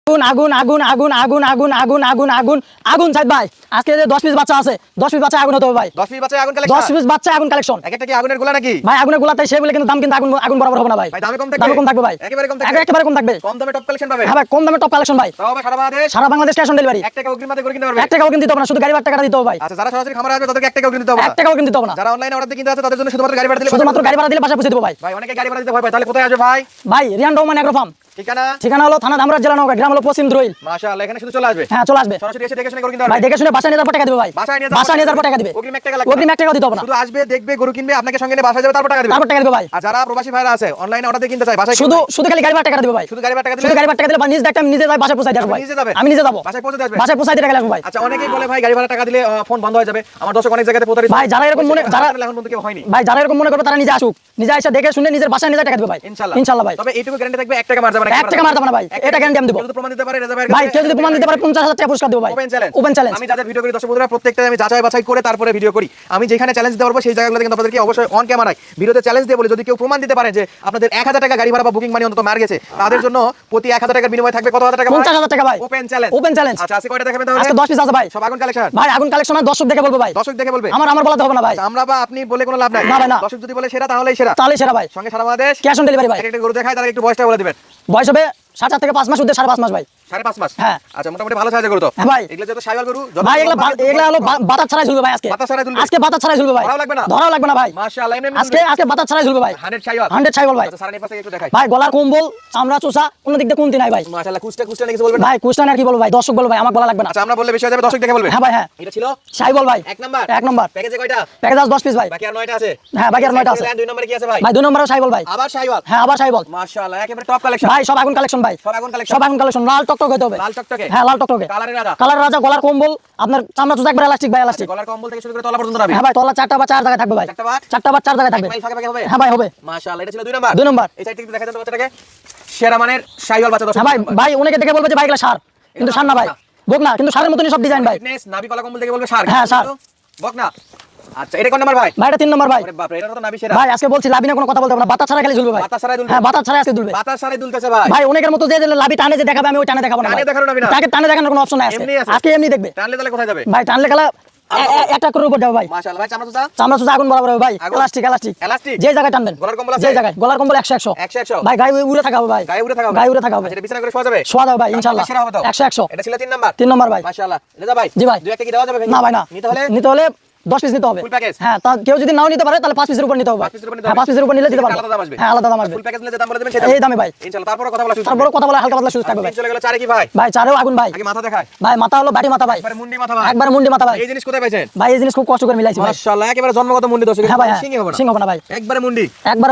আগুন আগুন আগুন আগুন আগুন আগুন আগুন আগুন আগুন আগুন সাইদ ভাই আজকে যে 10 পিস বাচ্চা আছে 10 পিস বাচ্চা আগুন হতে হবে ভাই 10 পিস বাচ্চা আগুন কালেকশন 10 পিস বাচ্চা আগুন কালেকশন একটা কি আগুনের গোলা নাকি ভাই আগুনের গোলা তাই সে বলে কিন্তু দাম কিন্তু আগুন আগুন বরাবর হবে না ভাই ভাই দামে কম থাকবে দামে কম থাকবে ভাই একেবারে কম থাকবে একেবারে কম থাকবে কম দামে টপ কালেকশন পাবে হ্যাঁ ভাই কম দামে টপ কালেকশন ভাই তাও ভাই সারা বাংলাদেশ ক্যাশ অন ডেলিভারি 1 টাকা অগ্রিম মাতে করে কিনতে পারবে 1 টাকাও কিন্তু দিতে হবে না শুধু গাড়ি ভাড়া টাকা দিতে হবে ভাই আচ্ছা যারা সরাসরি খামারে আসবে তাদেরকে 1 টাকাও কিনতে হবে না 1 টাকাও কিন্তু দিতে হবে না যারা অনলাইনে অর্ডার দিয়ে কিনতে আছে তাদের জন্য শুধুমাত্র গাড়ি ভাড়া দিলে শুধুমাত্র গাড়ি ভাড়া দিলে বাসা পৌঁছে দেবো ভাই ভাই অনেকে গাড়ি ভাড়া দিতে ভয় পায় তাহলে কোথায় আসবে ভাই ভাই রিয়ান রহমান এগ্রো ফার্ম ঠিকানা হলো থানা ধামরাজ জেলা নওগাঁ গ্রাম হলো পশ্চিম দ্রোইল মাশাআল্লাহ এখানে শুধু চলে আসবে হ্যাঁ চলে আসবে সরাসরি এসে দেখে শুনে করে কিনতে ভাই পারবে দেখে শুনে বাসা নিয়ে যাওয়ার টাকা দিবে ভাই বাসায় নিয়ে যাওয়ার টাকা দিবে অগ্রিম 1 টাকা লাগবে অগ্রিম 1 টাকাও দিতে হবে না শুধু আসবে দেখবে গরু কিনবে আপনাকে সঙ্গে নিয়ে বাসায় যাবে তারপর টাকা দিবে ভাই আর যারা প্রবাসী ভাইরা আছে অনলাইনে অর্ডার দিয়ে কিনতে চায় বাসায় শুধু খালি গাড়ি ভাড়া টাকা দিবে ভাই শুধু গাড়ি ভাড়া টাকা দিলে শুধু গাড়ি ভাড়া টাকা দিলে নিজে দেখতাম নিজে যাই বাসা পৌঁছাই দেব ভাই নিজে যাবে আমি নিজে যাব বাসায় পৌঁছে আসবে বাসা পৌঁছাই দিয়ে টাকা লাগবে ভাই আচ্ছা অনেকেই বলে ভাই গাড়ি ভাড়া টাকা দিলে ফোন বন্ধ হয়ে যাবে আমার দর্শক অনেক জায়গাতে প্রতারিত ভাই যারা এরকম মনে এখন বন্ধু কেউ হয়নি ভাই যারা এরকম মনে করবে তারা নিজে আসুক নিজে এসে দেখে শুনে নিজের বাসায় নিজে টাকা দিবে ভাই ইনশাআল্লাহ ভাই তবে এইটুকু গ্যারান্টি থাকবে 1 টাকা মার যাবে না 1 টাকা মার যাবে না ভাই এটা গ্যারান্টি আমি দেব যদি প্রমাণ দিতে পারে রেজা ভাই ভাই কেউ যদি প্রমাণ দিতে পারে 50000 টাকা পুরস্কার দেব ভাই ওপেন চ্যালেঞ্জ আমি যাদের ভিডিও করি দর্শক বন্ধুরা প্রত্যেকটা আমি যাচাই বাছাই করে তারপরে ভিডিও করি আমি যেখানে চ্যালেঞ্জ দিতে পারবো সেই জায়গাগুলোতে কিন্তু আপনাদেরকে অবশ্যই অন ক্যামেরায় ভিডিওতে চ্যালেঞ্জ দিয়ে বলি যদি কেউ প্রমাণ দিতে পারে যে আপনাদের 1000 টাকা গাড়ি ভাড়া বা বুকিং মানি অন্তত মার গেছে তাদের জন্য প্রতি 1000 টাকার বিনিময়ে থাকবে কত হাজার টাকা 50000 টাকা ভাই ওপেন চ্যালেঞ্জ আচ্ছা আজকে কয়টা দেখাবেন তাহলে আজকে 10 পিস আছে ভাই সব আগুন কালেকশন ভাই আগুন কালেকশন আর দর্শক দেখে বলবো ভাই দর্শক দেখে বলবে আমার বলাতে হবে না ভাই আমরা বা আপনি বলে কোনো লাভ নাই না ভাই না দর্শক যদি বলে সেরা তাহলেই সেরা ভাই সঙ্গে সারা বাংলাদেশ ক্যাশ অন ডেলিভারি ভাই একটা গরু দেখায় তার একটু বয়সটা বলে দিবেন বয়স হবে 7 থেকে 5 মাস উদ্দে 5.5 মাস ভাই 5.5 মাস হ্যাঁ আচ্ছা মোটামুটি ভালো সাইজের গরু তো হ্যাঁ ভাই এগুলো যত শাইওয়াল গরু ভাই এগুলা হলো বাতাস ছাড়াই ঝুলবে ভাই আজকে আজকে বাতাস ছাড়াই ঝুলবে ভাই ধরাও লাগবে না ভাই মাশাআল্লাহ আজকে বাতাস ছাড়াই ঝুলবে ভাই 100 শাইওয়াল 100 শাইওয়াল ভাই আচ্ছা সারা নেপাল থেকে একটু দেখাই ভাই গলার কম্বল চামড়া চোষা কোন দিক দিয়ে কোনটি নাই ভাই মাশাআল্লাহ কুস্টা নাকি কিছু বলবেন ভাই কুস্টা আর কি বলবো ভাই দর্শক বলবো ভাই আমার গলা লাগবে না আচ্ছা আমরা বললে বেশি হয়ে যাবে দর্শক দেখে বলবে হ্যাঁ ভাই হ্যাঁ এটা ছিল শাইওয়াল ভাই এক নাম্বার প্যাকেজে কয়টা প্যাকেজ 10 পিস ভাই বাকি আর 9টা আছে হ্যাঁ বাকি আর 9টা আছে দুই নম্বরে কি আছে ভাই ভাই 2 নম্বরে শাইওয়াল ভাই আবার শাইওয়াল হ্যাঁ আবার শাইওয়াল মাশাআল্লাহ একেবারে টপ কালেকশন ভাই সব আগুন কালেকশন ভাই সব আগুন কালেকশন লাল টকটক হতে হবে লাল টকটকে হ্যাঁ লাল টকটকে কালারের রাজা গলার কম্বল আপনার চামড়া চোষা একবার ইলাস্টিক ভাই ইলাস্টিক গলার কম্বল থেকে শুরু করে তলা পর্যন্ত যাবে হ্যাঁ ভাই তলা 4টা বা 4 জায়গায় থাকবে ভাই 4টা বা 4 জায়গায় থাকবে ফাঁকে হবে হ্যাঁ ভাই হবে মাশাআল্লাহ এটা ছিল 2 নাম্বার এই সাইড থেকে দেখা যাচ্ছে বাচ্চাটাকে সেরা মানের শাইওয়াল বাচ্চা দর্শক হ্যাঁ ভাই অনেকে দেখে বলবে যে ভাই এগুলা সার কিন্তু সার না ভাই বক না কিন্তু সারের মতনই সব ডিজাইন ভাই ফিটনেস নাভি কলা কম্বল থেকে বলবে সার হ্যাঁ সার বক না আচ্ছা এটা কোন নাম্বার ভাই ভাই এটা 3 নম্বর ভাই আরে বাপ রে এটা তো নাভি সেরা ভাই আজকে বলছি লাভি না কোনো কথা বলতে হবে না বাতাস ছাড়া খালি ঝুলবে ভাই বাতাস ছাড়াই দুলবে হ্যাঁ বাতাস ছাড়া আজকে দুলবে বাতাস ছাড়াই দুলতেছে ভাই ভাই অনেকের মতো যে লাভি টানে যে দেখাবে আমি ওই টানে দেখাবো না টানে দেখানো নাবি না তাকে টানে দেখানোর কোনো অপশন নাই আজকে এমনি দেখবে টানলে তাহলে কোথায় যাবে ভাই টানলে খেলা একটা করে উপর যাবে ভাই মাশাআল্লাহ ভাই চামড়া চোষা আগুন বরাবর হবে ভাই ইলাস্টিক যে জায়গায় টানবেন গলার কম্বল আছে যে জায়গায় গলার কম্বল 100 ভাই গায়ে উড়ে থাকা হবে ভাই গায়ে উড়ে থাকা হবে এটা বিছানা করে শোয়া যাবে ভাই ইনশাআল্লাহ 100 এটা ছিল 3 নাম্বার 3 নম্বর ভাই মাশাআল্লাহ লেজা ভাই জি ভাই দুই একটা কি দেওয়া যাবে না ভাই না নিতে হলে 10 পিস নিতে হবে ফুল প্যাকেজ হ্যাঁ তা কেউ যদি নাও নিতে পারে তাহলে 5 পিসের উপর নিতে হবে 5 পিসের উপর নিলে দিতে পারবে হ্যাঁ আলাদা দাম আসবে ফুল প্যাকেজ নিলে যে দাম বলে দিবেন সেটা এই দামে ভাই ইনশাআল্লাহ তারপর কথা বলা শুরু তারপর কথা বলা হালকা পাতলা সুযোগ থাকবে ভাই চলে গেল চারে কি ভাই ভাই চারেও আগুন ভাই আগে মাথা দেখায় ভাই মাথা হলো বাড়ি মাথা ভাই একবার মুন্ডি মাথা ভাই একবার মুন্ডি মাথা ভাই এই জিনিস কোথায় পাইছেন ভাই এই জিনিস খুব কষ্ট করে মিলাইছি ভাই মাশাআল্লাহ একেবারে জন্মগত মুন্ডি দর্শক হ্যাঁ ভাই সিংই হবে না সিং হবে না ভাই একবারে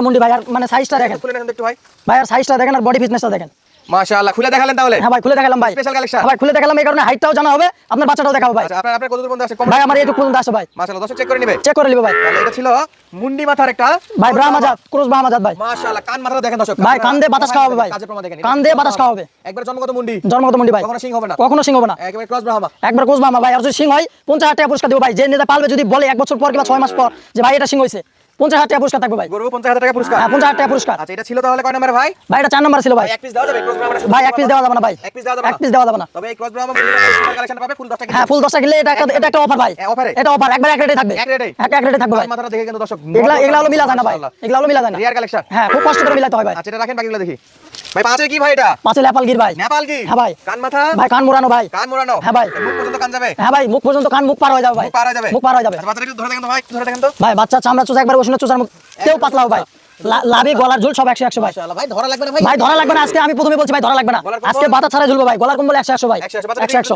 মুন্ডি ভাই আর মানে সাইজটা দেখেন খুলে দেখেন একটু ভাই ভাই আর সাইজটা দেখেন আর বডি ফিটনেসটা দেখেন মাশাআল্লাহ খুলে দেখালেন তাহলে হ্যাঁ ভাই খুলে দেখালাম ভাই স্পেশাল কালেকশন ভাই খুলে দেখালাম এই কারণে হাইটটাও জানা হবে আপনার বাচ্চাটাও দেখাবো ভাই আচ্ছা আপনার কতদূর পর্যন্ত আছে ভাই আমার এইটুকু পর্যন্ত আছে ভাই মাশাআল্লাহ দর্শক চেক করে নেবে চেক করে নিবে ভাই তাহলে এটা ছিল মুন্ডি মাথার একটা ভাই ব্রাহ্মাজাত ক্রস ব্রাহ্মাজাত ভাই মাশাআল্লাহ কান মাথাটা দেখেন দর্শক ভাই কান দিয়ে বাতাস খাওয়া হবে ভাই কাজে প্রমাণ দেখেন কান দিয়ে বাতাস খাওয়া হবে একবার জন্মগত মুন্ডি ভাই কখনো সিং হবে না কখনো সিং হবে না একবার ক্রস ব্রাহ্মা একবার ক্রস ব্রাহ্মা ভাই আর যদি সিং হয় 50000 টাকা পুরস্কার দেব ভাই যে নেতা পালবে যদি বলে 1 বছর পর কিংবা 6 মাস পর যে ভাই এটা সিং হইছে 50000 টাকা পুরস্কার থাকবে ভাই গরু 50000 টাকা পুরস্কার হ্যাঁ 50000 টাকা পুরস্কার আচ্ছা এটা ছিল তাহলে কয় নাম্বার ভাই ভাই এটা 4 নম্বর ছিল ভাই এক পিস দেওয়া যাবে ক্রস ব্রাহ্মা ভাই এক পিস দেওয়া যাবে না ভাই এক পিস দেওয়া যাবে এক পিস দেওয়া যাবে না তবে এই ক্রস ব্রাহ্মা কালেকশন পাবে ফুল 10 টাকা হ্যাঁ ফুল 10 টাকা কিনলে এটা একটা অফার ভাই অফারে এটা অফার একবার এক রেটে থাকবে এক রেটে এক রেটে থাকবে ভাই মাথাটা দেখে কিন্তু দর্শক এগুলা হলো মিলা যায় না ভাই এগুলা হলো মিলা যায় না রিয়ার কালেকশন হ্যাঁ খুব কষ্ট করে মিলাতে হয় ভাই আচ্ছা এটা রাখেন বাকিগুলো দেখি ভাই পাঁচে কি ভাই এটা পাঁচে নেপাল গির ভাই নেপাল কি হ্যাঁ ভাই কান মাথা ভাই কান মোড়ানো ভাই কান মোড়ানো হ্যাঁ ভাই মুখ পর্যন্ত কান যাবে হ্যাঁ ভাই মুখ পর্যন্ত কান মুখ পার হয়ে যাবে ভাই মুখ পার হয়ে যাবে মুখ পার হয়ে যাবে আচ্ছা বাচ্চাটা একটু ধরে দেখেন তো ভাই ধরে দেখেন তো ভাই বাচ্চা চামড়া চোষা একবার ওষুধ চোষার মুখ কেউ পাতলা হবে ভাই লাভে গলার ঝুল সব 100 ভাই মাশাআল্লাহ ভাই ধরা লাগবে না ভাই ভাই ধরা লাগবে না আজকে আমি প্রথমে বলছি ভাই ধরা লাগবে না আজকে বাতা ছাড়া ঝুলবে ভাই গলার কম্বল 100 ভাই 100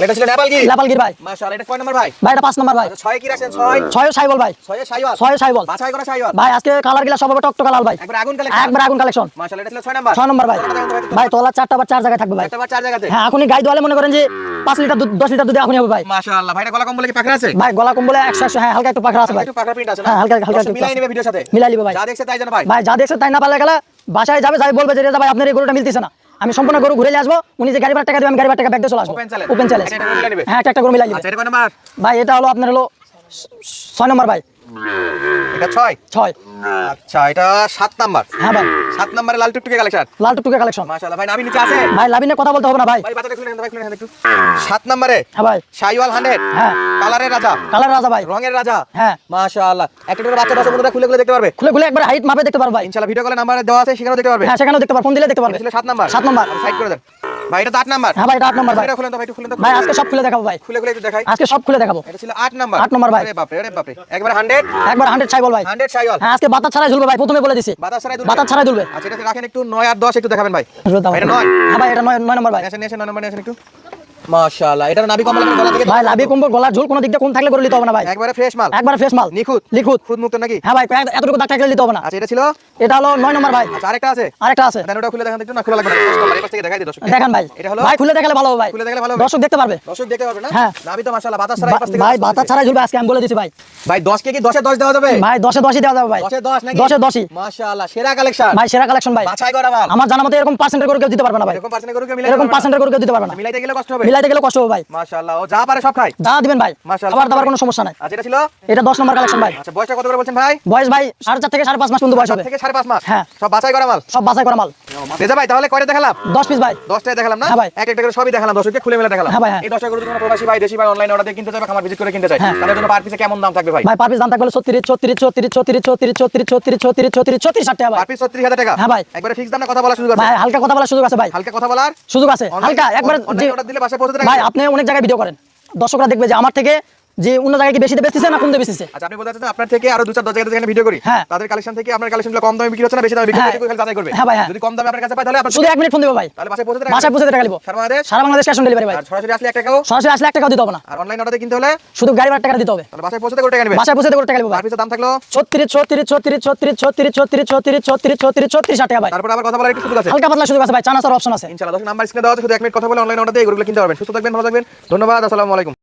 এটা ছিল নেপাল গির ভাই মাশাআল্লাহ এটা কয় নাম্বার ভাই ভাই এটা 5 নম্বর ভাই 6 কি রাখছেন 6 6 সাইবল ভাই 6 শাইওয়াল 6 সাইবল বাছাই করা শাইওয়াল ভাই আজকে কালার গিলা সব হবে টকটকা লাল ভাই একবার আগুন কালেকশন একবার আগুন কালেকশন মাশাআল্লাহ এটা ছিল 6 নাম্বার 6 নম্বর ভাই ভাই তোলা 4টা বা 4 জায়গায় থাকবে ভাই একটা বা 4 জায়গাতে হ্যাঁ এখনই গাই দোয়ালে মনে করেন যে 5 লিটার দুধ 10 লিটার দুধ এখনই হবে ভাই মাশাআল্লাহ ভাই এটা গলা কম্বলে কি পাখরা আছে ভাই গলা কম্বলে 100 হ্যাঁ হালকা একটু পাখরা আছে ভাই একটু পাখরা প্রিন্ট আছে না হ্যাঁ হালকা একটু মিলাই নেবে ভিডিওর সাথে মিলাই নিবে ভাই যা দেখছে তাই জানো ভাই ভাই যা দেখছে তাই না পারলে গেলা বাসায় যাবে যাই বলবে যে রেজা ভাই আপনার এই গরুটা মিলতেছে না আমি সম্পূর্ণ গরু ঘুরে আসবো উনি যে গাড়ি ভাড়া টাকা দিবে আমি গাড়ি ভাড়া টাকা ব্যাগ দিয়ে চলে আসবো ওপেন চ্যালেঞ্জ হ্যাঁ একটা গরু মিলাই নিবে আচ্ছা এটা কয় নাম্বার ভাই এটা হলো আপনার হলো 6 নম্বর ভাই এটা 6 6। আচ্ছা এটা 7 নাম্বার। হ্যাঁ ভাই, 7 নম্বরে লাল টুকটুকে কালেকশন। লাল টুকটুকে কালেকশন। মাশাআল্লাহ ভাই, নাভি নিচে আছে ভাই লাভিনে কথা বলতে হবে না ভাই। ভাই। বাচ্চাটা খুলে নেন ভাই, খুলে নেন একটু। 7 নম্বরে হ্যাঁ ভাই, শাইওয়াল 100, হ্যাঁ কালারের রাজা, কালার রাজা ভাই। রঙের রাজা। হ্যাঁ মাশাআল্লাহ, একটা করে বাচ্চা দর্শক বন্ধুরা খুলে খুলে দেখতে পারবে। খুলে খুলে একবার হাইট মাপে দেখতে পারো ভাই। ইনশাআল্লাহ ভিডিও কলে নাম্বার দেওয়া আছে, সেখানেও দেখতে পারবে। হ্যাঁ সেখানেও দেখতে পারো, ফোন দিলে দেখতে পারবে। এটা ছিল 7 নাম্বার। 7 নম্বর। সাইড করে দেন ভাই। এটা তো 8 নাম্বার। হ্যাঁ ভাই, এটা 8 নম্বর ভাই। এটা খুলেন তো ভাই, একটু খুলেন তো ভাই আজকে সব খুলে দেখাবো ভাই, খুলে খুলে একটু দেখাই। আজকে সব খুলে দেখাবো। এটা ছিল 8 নাম্বার। 8 নম্বর ভাই। আরে বাপরে, আরে বাপরে, একবার 100, একবার 100 ছাইবল ভাই। 100 শাইওয়াল। হ্যাঁ আজকে বাতাস ছাড়াই ঝুলবে ভাই, প্রথমে বলে দিছি। বাতাস ছাড়াই দুলবে। বাতাস ছাড়াই ঝুলবে। আচ্ছা এটা রাখেন একটু। 9 আর 10 একটু দেখাবেন ভাই। এটা 9। হ্যাঁ ভাই, এটা 9 নম্বর ভাই। নেছেন 9 নম্বর নেছেন একটু। মাশাআল্লাহ, এটা নাভি কম্বল আপনার গলা থেকে ভাই লাভি কম্বল গলার ঝুল কোনো দিক দিয়ে কম থাকলে করে নিতে হবে না ভাই, একবারে ফ্রেশ মাল, একবার ফ্রেশ মাল, নিখুঁত লিখুত। খুদ মুক্ত নাকি? হ্যাঁ ভাই, এতটুকু দাগ থাকলে নিতে হবে না। আচ্ছা এটা ছিল, এটা হলো 9 নম্বর ভাই। আচ্ছা আরেকটা আছে, আরেকটা আছে, দেন ওটা খুলে দেখান একটু। না খোলা লাগবে না, 10 নম্বর। এই পাশ থেকে দেখাই দিই দর্শক। দেখান ভাই। এটা হলো ভাই খুলে দেখালে ভালো হবে ভাই, খুলে দেখালে ভালো হবে। দর্শক দেখতে পারবে। দর্শক দেখতে পারবে না? হ্যাঁ। নাভি তো মাশাআল্লাহ বাতাস ছাড়া এই পাশ থেকে ভাই বাতাস ছাড়াই ঝুলবে আজকে, আমি বলে দিছি ভাই। ভাই 10 কে কি 10 এ 10 দেওয়া যাবে? ভাই 10 এ 10ই দেওয়া যাবে ভাই, 10 এ 10 নাকি? 10 এ 10ই। মাশাআল্লাহ, সেরা কালেকশন ভাই সেরা কালেকশন ভাই, বাছাই করা মাল। আমার জানা মতে এরকম পার্সেন্টের করে কেউ দিতে পারবে না ভাই, এরকম পার্সেন্ট করে কেউ মিলাই এরকম পার্সেন্টের করে কেউ দিতে পারবে না। মিলাইতে গেলে কষ্ট হবে, মিলাইতে গেলে কষ্ট হবে ভাই। মাশাআল্লাহ, ও যা পারে সব খায়। যা দিবেন ভাই, মাশাআল্লাহ। খাবার দাবার কোনো সমস্যা নাই। আচ্ছা এটা ছিল, এটা 10 নম্বর কালেকশন ভাই। আচ্ছা বয়সটা কত করে বলছেন ভাই? বয়স ভাই 4.5 থেকে 5.5 মাস পর্যন্ত বয়স হবে। থেকে 5.5 মাস। হ্যাঁ। সব বাছাই করা মাল, সব বাছাই করা মাল। রেজা ভাই তাহলে কয়টা দেখালাম? 10 পিস ভাই। 10টাই দেখালাম না? হ্যাঁ ভাই। এক একটা করে সবই দেখালাম, দর্শককে খুলে মেলে দেখালাম। হ্যাঁ ভাই, হ্যাঁ। এই 10টা করে যদি কোনো প্রবাসী ভাই, দেশি ভাই অনলাইনে অর্ডার দিয়ে কিনতে চায় বা খামার ভিজিট করে কিনতে চায়, হ্যাঁ। তাদের জন্য পার পিসে কেমন দাম থাকবে ভাই? ভাই পার পিস দাম থাকবে 36 36 36 36 36 36 36 36 36 60 টাকা ভাই। পার পিস 36,000 টাকা। হ্যাঁ ভাই। একবারে ফিক্স দাম না কথা বলার সুযোগ আছে? ভাই হালকা কথা বলার সুযোগ আছে ভাই, হালকা কথা বলার সুযোগ আছে হালকা একবার। অনলাইনে অর্ডার দিলে বাসায় পৌঁছে দেবে? ভাই আপনি অনেক জায়গায় ভিডিও করেন, দর্শকরা দেখবে যে আমার থেকে যে অন্য জায়গায় কি বেশিতে বেচতেছে না কমতে বেচতেছে। আচ্ছা আপনি বলতে চাচ্ছেন আপনার থেকে আরো 2-4 জায়গায় যেখানে ভিডিও করি, হ্যাঁ। তাদের কালেকশন থেকে আপনার কালেকশনগুলো কম দামে বিক্রি হচ্ছে না বেশি দামে বিক্রি হ্যাঁ। হচ্ছে, এটুকু খালি যাচাই করবে। হ্যাঁ ভাই, হ্যাঁ। যদি কম দামে আপনার কাছে পায় তাহলে আপনার শুধু 1 মিনিট ফোন দেবো ভাই, তাহলে বাসায় পৌঁছে দেবে। বাসায় পৌঁছে টাকা দিব। সারা বাংলাদেশ, সারা বাংলাদেশ ক্যাশ অন ডেলিভারি ভাই। আর সরাসরি আসলে 1 টাকাও, সরাসরি আসলে 1 টাকাও দিতে হবে না। আর অনলাইন অর্ডারে কিনতে হলে শুধু গাড়ি ভাড়া টাকা দিতে হবে। তাহলে বাসায় পৌঁছে দেবে টাকা নেবে। বাসায় পৌঁছে টাকা দিব ভাই। পার পিসের দাম থাকলো 36 36 36 36 36 36 36 36 36 36 60 টাকা ভাই। তারপর আবার কথা বলার একটু সুযোগ আছে। হালকা পাতলা সুযোগ আছে ভাই, চানাচার অপশন আছে। ইনশাআল্লাহ দর্শক নাম্বার স্ক্রিনে দেওয়া আছে, শুধু 1 মিনিট কথা বলে অনলাইন অর্ডার দিয়ে এগুলো কিনতে পারবেন। সুস্থ থাকবেন, ভালো থাকবেন, ধন্যবাদ, আসসালামু আলাইকুম।